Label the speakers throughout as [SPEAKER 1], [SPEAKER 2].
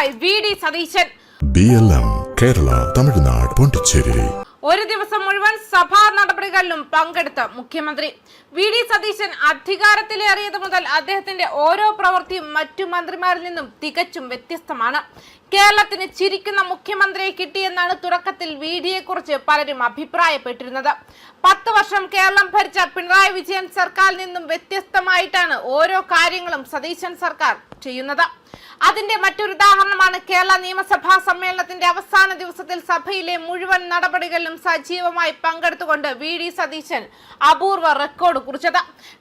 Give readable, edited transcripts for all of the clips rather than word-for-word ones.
[SPEAKER 1] മുഖ്യമന്ത്രിയായി VD. Satheesan.
[SPEAKER 2] BLM Kerala Tamil Nadu Pondicherry.
[SPEAKER 1] ഒരു ദിവസം മുഴുവൻ സഭാ നടപടികളിലും പങ്കെടുത്ത മുഖ്യമന്ത്രി വി.ഡി. സതീശൻ അധികാരത്തിലേറിയത് മുതൽ അദ്ദേഹത്തിന്റെ ഓരോ പ്രവൃത്തിയും മറ്റു മന്ത്രിമാരിൽ നിന്നും തികച്ചും വ്യത്യസ്തമാണ്. കേരളത്തിന് ചിരിക്കുന്ന മുഖ്യമന്ത്രിയെ കിട്ടിയെന്നാണ് തുടക്കത്തിൽ വി.ഡിയെ കുറിച്ച് പലരും അഭിപ്രായപ്പെട്ടിരുന്നത്. 10 വർഷം കേരളം ഭരിച്ച പിണറായി വിജയൻ സർക്കാരിൽ നിന്നും വ്യത്യസ്തമായിട്ടാണ് ഓരോ കാര്യങ്ങളും സതീശൻ സർക്കാർ ചെയ്യുന്നത്. അതിന്റെ മറ്റൊരു ഉദാഹരണമാണ് കേരള നിയമസഭാ സമ്മേളനത്തിന്റെ അവസാന ദിവസത്തിൽ സഭയിലെ മുഴുവൻ നടപടികളിലും സജീവമായി പങ്കെടുത്തുകൊണ്ട് വി.ഡി. സതീശൻ അപൂർവ റെക്കോർഡ് കുറിച്ചത്.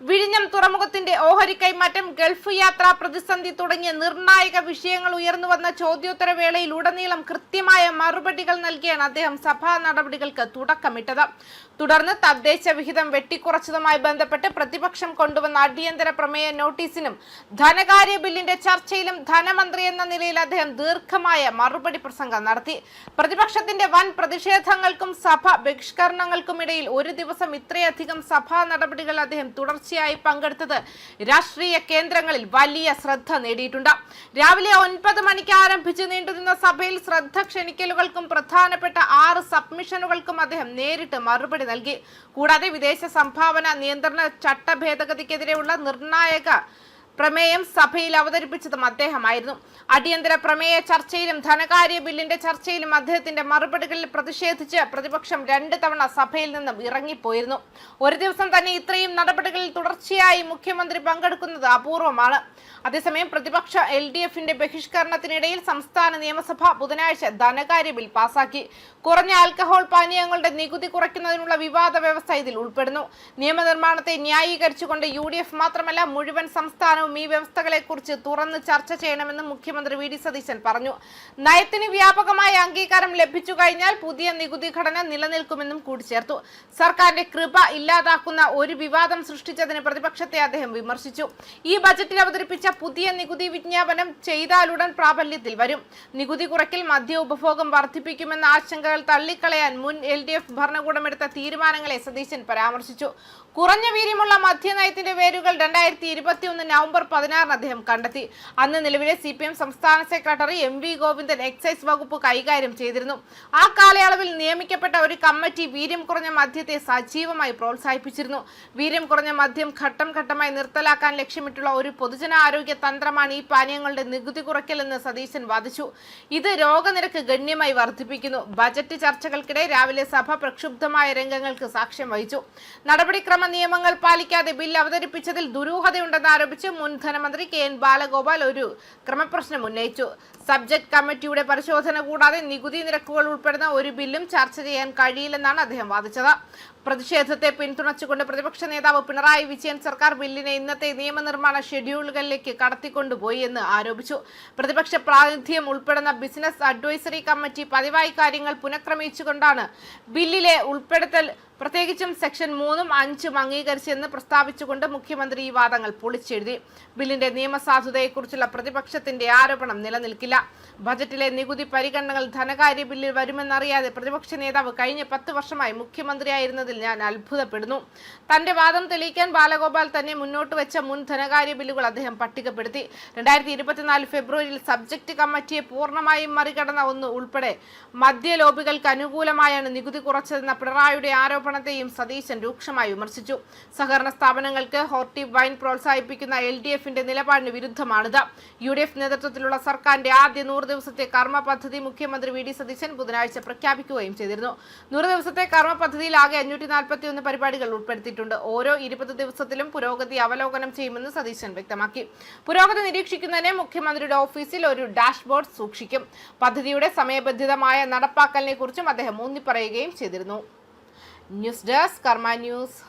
[SPEAKER 1] വിഴിഞ്ഞം തുറമുഖത്തിന്റെ ഓഹരി കൈമാറ്റം, ഗൾഫ് യാത്രാ പ്രതിസന്ധി തുടങ്ങിയ നിർണായക വിഷയങ്ങൾ ഉയർന്നു വന്ന ചോദ്യോത്തര വേളയിൽ ഉടനീളം കൃത്യമായ മറുപടികൾ നൽകിയാണ് അദ്ദേഹം സഭാ നടപടികൾക്ക് തുടക്കമിട്ടത്. തുടർന്ന് തദ്ദേശ വിഹിതം വെട്ടിക്കുറച്ചതുമായി ബന്ധപ്പെട്ട് പ്രതിപക്ഷം കൊണ്ടുവന്ന അടിയന്തര പ്രമേയ നോട്ടീസിനും ധനകാര്യ ബില്ലിന്റെ ചർച്ചയിലും ധനമന്ത്രി എന്ന നിലയിൽ അദ്ദേഹം ദീർഘമായ മറുപടി പ്രസംഗം നടത്തി. പ്രതിപക്ഷത്തിന്റെ വൻ പ്രതിഷേധങ്ങൾക്കും സഭ ബഹിഷ്കരണങ്ങൾക്കുമിടയിൽ ഒരു ദിവസം ഇത്രയധികം സഭാ നടപടികൾ അദ്ദേഹം തുടർച്ചയായി പങ്കെടുത്തത് രാഷ്ട്രീയ കേന്ദ്രങ്ങളിൽ വലിയ ശ്രദ്ധ നേടിയിട്ടുണ്ട്. രാവിലെ 9 മണിക്ക് ആരംഭിച്ച് നീണ്ടുനിന്ന സഭയിൽ ശ്രദ്ധ ക്ഷണിക്കലുകൾക്കും പ്രധാനപ്പെട്ട 6 സബ്മിഷനുകൾക്കും അദ്ദേഹം നേരിട്ട് മറുപടി നൽകി. കൂടാതെ വിദേശ സംഭാവന നിയന്ത്രണ ചട്ട ഭേദഗതിക്കെതിരെയുള്ള നിർണായക പ്രമേയം സഭയിൽ അവതരിപ്പിച്ചതും അദ്ദേഹമായിരുന്നു. അടിയന്തര പ്രമേയ ചർച്ചയിലും ധനകാര്യ ബില്ലിന്റെ ചർച്ചയിലും അദ്ദേഹത്തിന്റെ മറുപടികളിൽ പ്രതിഷേധിച്ച് പ്രതിപക്ഷം 2 തവണ സഭയിൽ നിന്നും ഇറങ്ങിപ്പോയിരുന്നു. ഒരു ദിവസം തന്നെ ഇത്രയും നടപടികളിൽ തുടർച്ചയായി മുഖ്യമന്ത്രി പങ്കെടുക്കുന്നത് അപൂർവമാണ്. അതേസമയം പ്രതിപക്ഷ LDFന്റെ ബഹിഷ്കരണത്തിനിടയിൽ സംസ്ഥാന നിയമസഭ ബുധനാഴ്ച ധനകാര്യ ബിൽ പാസാക്കി. കുറഞ്ഞ ആൽക്കഹോൾ പാനീയങ്ങളുടെ നികുതി കുറയ്ക്കുന്നതിനുള്ള വിവാദ വ്യവസ്ഥ ഇതിൽ ഉൾപ്പെടുന്നു. നിയമനിർമ്മാണത്തെ ന്യായീകരിച്ചുകൊണ്ട് UDF മാത്രമല്ല മുഴുവൻ സംസ്ഥാനവും ഈ വ്യവസ്ഥകളെ കുറിച്ച് തുറന്ന് ചർച്ച ചെയ്യണമെന്ന് മുഖ്യമന്ത്രി വി.ഡി. സതീശൻ പറഞ്ഞു. നയത്തിന് വ്യാപകമായ അംഗീകാരം ലഭിച്ചു കഴിഞ്ഞാൽ പുതിയ നികുതി ഘടന നിലനിൽക്കുമെന്നും കൂട്ടിച്ചേർത്തു. സർക്കാരിന്റെ കൃപ ഇല്ലാതാക്കുന്ന ഒരു വിവാദം സൃഷ്ടിച്ചതിന് പ്രതിപക്ഷത്തെ അദ്ദേഹം വിമർശിച്ചു. ഈ ബജറ്റിൽ അവതരിപ്പിച്ച പുതിയ നികുതി വിജ്ഞാപനം ചെയ്താലുടൻ പ്രാബല്യത്തിൽ വരും. നികുതി കുറയ്ക്കൽ മദ്യ ഉപഭോഗം വർദ്ധിപ്പിക്കുമെന്ന ആശങ്കകൾ തള്ളിക്കളയാൻ മുൻ LDF ഭരണകൂടമെടുത്ത തീരുമാനങ്ങളെ സതീശൻ പരാമർശിച്ചു. കുറഞ്ഞ വീര്യമുള്ള മദ്യനയത്തിന്റെ വേരുകൾ 2021 നവംബർ 16 അദ്ദേഹം കണ്ടെത്തി. അന്ന് നിലവിലെ CPM സംസ്ഥാന സെക്രട്ടറി MV ഗോവിന്ദൻ എക്സൈസ് വകുപ്പ് കൈകാര്യം ചെയ്തിരുന്നു. ആ കാലയളവിൽ നിയമിക്കപ്പെട്ട ഒരു കമ്മിറ്റി വീര്യം കുറഞ്ഞ മദ്യത്തെ സജീവമായി പ്രോത്സാഹിപ്പിച്ചിരുന്നു. വീര്യം കുറഞ്ഞ മദ്യം ഘട്ടം ഘട്ടമായി നിർത്തലാക്കാൻ ലക്ഷ്യമിട്ടുള്ള ഒരു പൊതുജനാരോഗ്യ തന്ത്രമാണ് ഈ പാനീയങ്ങളുടെ നികുതി കുറയ്ക്കലെന്ന് സതീശൻ വാദിച്ചു. ഇത് രോഗനിരക്ക് ഗണ്യമായി വർദ്ധിപ്പിക്കുന്നു. ബജറ്റ് ചർച്ചകൾക്കിടെ രാവിലെ സഭ പ്രക്ഷുബ്ധമായ രംഗങ്ങൾക്ക് സാക്ഷ്യം വഹിച്ചു. നടപടിക്രമ നിയമങ്ങൾ പാലിക്കാതെ ബിൽ അവതരിപ്പിച്ചതിൽ ദുരൂഹതയുണ്ടെന്ന് ആരോപിച്ച് മുൻ ധനമന്ത്രി KN ബാലഗോപാൽ ഒരു ക്രമപ്രശ്നം ഉന്നയിച്ചു. സബ്ജക്ട് കമ്മിറ്റിയുടെ പരിശോധന കൂടാതെ നികുതി നിരക്കുകൾ ഉൾപ്പെടുന്ന ഒരു ബില്ലും ചർച്ച ചെയ്യാൻ കഴിയില്ലെന്നാണ് അദ്ദേഹം വാദിച്ചത്. പ്രതിഷേധത്തെ പിന്തുണച്ചുകൊണ്ട് പ്രതിപക്ഷ നേതാവ് പിണറായി വിജയൻ സർക്കാർ ബില്ലിനെ ഇന്നത്തെ നിയമനിർമ്മാണ ഷെഡ്യൂളുകളിലേക്ക് കടത്തിക്കൊണ്ടുപോയി എന്ന് ആരോപിച്ചു. പ്രതിപക്ഷ പ്രാതിനിധ്യം ഉൾപ്പെടുന്ന ബിസിനസ് അഡ്വൈസറി കമ്മിറ്റി പതിവായി കാര്യങ്ങൾ പുനഃക്രമീകരിച്ചുകൊണ്ടാണ് ബില്ലിലെ ഉൾപ്പെടുത്തൽ പ്രത്യേകിച്ചും സെക്ഷൻ 3ഉം 5ഉം അംഗീകരിച്ചെന്ന് പ്രസ്താവിച്ചുകൊണ്ട് മുഖ്യമന്ത്രി ഈ വാദങ്ങൾ പൊളിച്ചെഴുതി. ബില്ലിന്റെ നിയമസാധുതയെക്കുറിച്ചുള്ള പ്രതിപക്ഷത്തിന്റെ ആരോപണം നിലനിൽക്കില്ല. ബജറ്റിലെ നികുതി പരിഗണനകൾ ധനകാര്യ ബില്ലിൽ വരുമെന്നറിയാതെ പ്രതിപക്ഷ നേതാവ് കഴിഞ്ഞ 10 വർഷമായി മുഖ്യമന്ത്രിയായിരുന്നതിൽ ഞാൻ അത്ഭുതപ്പെടുന്നു. തന്റെ വാദം തെളിയിക്കാൻ ബാലഗോപാൽ തന്നെ മുന്നോട്ട് വെച്ച മുൻ ധനകാര്യ ബില്ലുകൾ അദ്ദേഹം പട്ടികപ്പെടുത്തി. 2024 ഫെബ്രുവരിയിൽ സബ്ജക്ട് കമ്മിറ്റിയെ പൂർണ്ണമായും മറികടന്ന ഒന്ന് ഉൾപ്പെടെ മദ്യ ലോബികൾക്ക് അനുകൂലമായാണ് നികുതി കുറച്ചതെന്ന പിണറായിയുടെ ആരോപണത്തെയും സതീശൻ രൂക്ഷമായി വിമർശിച്ചു. സഹകരണ സ്ഥാപനങ്ങൾക്ക് ഹോർട്ടി വൈൻ പ്രോത്സാഹിപ്പിക്കുന്ന LDFന്റെ നിലപാടിന് വിരുദ്ധമാണിത്. UDF നേതൃത്വത്തിലുള്ള സർക്കാരിന്റെ ആദ്യ 100 ദിവസത്തെ കർമ്മ പദ്ധതി മുഖ്യമന്ത്രി വി.ഡി. സതീശൻ ബുധനാഴ്ച പ്രഖ്യാപിക്കുകയും ചെയ്തിരുന്നു. 100 ദിവസത്തെ കർമ്മ പദ്ധതിയിൽ ആകെ 541 പരിപാടികൾ ഉൾപ്പെടുത്തിയിട്ടുണ്ട്. ഓരോ 20 ദിവസത്തിലും പുരോഗതി അവലോകനം ചെയ്യുമെന്ന് സതീശൻ വ്യക്തമാക്കി. പുരോഗതി നിരീക്ഷിക്കുന്നതിന് മുഖ്യമന്ത്രിയുടെ ഓഫീസിൽ ഒരു ഡാഷ്ബോർഡ് സൂക്ഷിക്കും. പദ്ധതിയുടെ സമയബന്ധിതമായ നടപ്പാക്കലിനെ കുറിച്ചും അദ്ദേഹം ഊന്നിപ്പറയുകയും ചെയ്തിരുന്നു. ന്യൂസ് ഡെസ്ക് കർമ്മ ന്യൂസ്.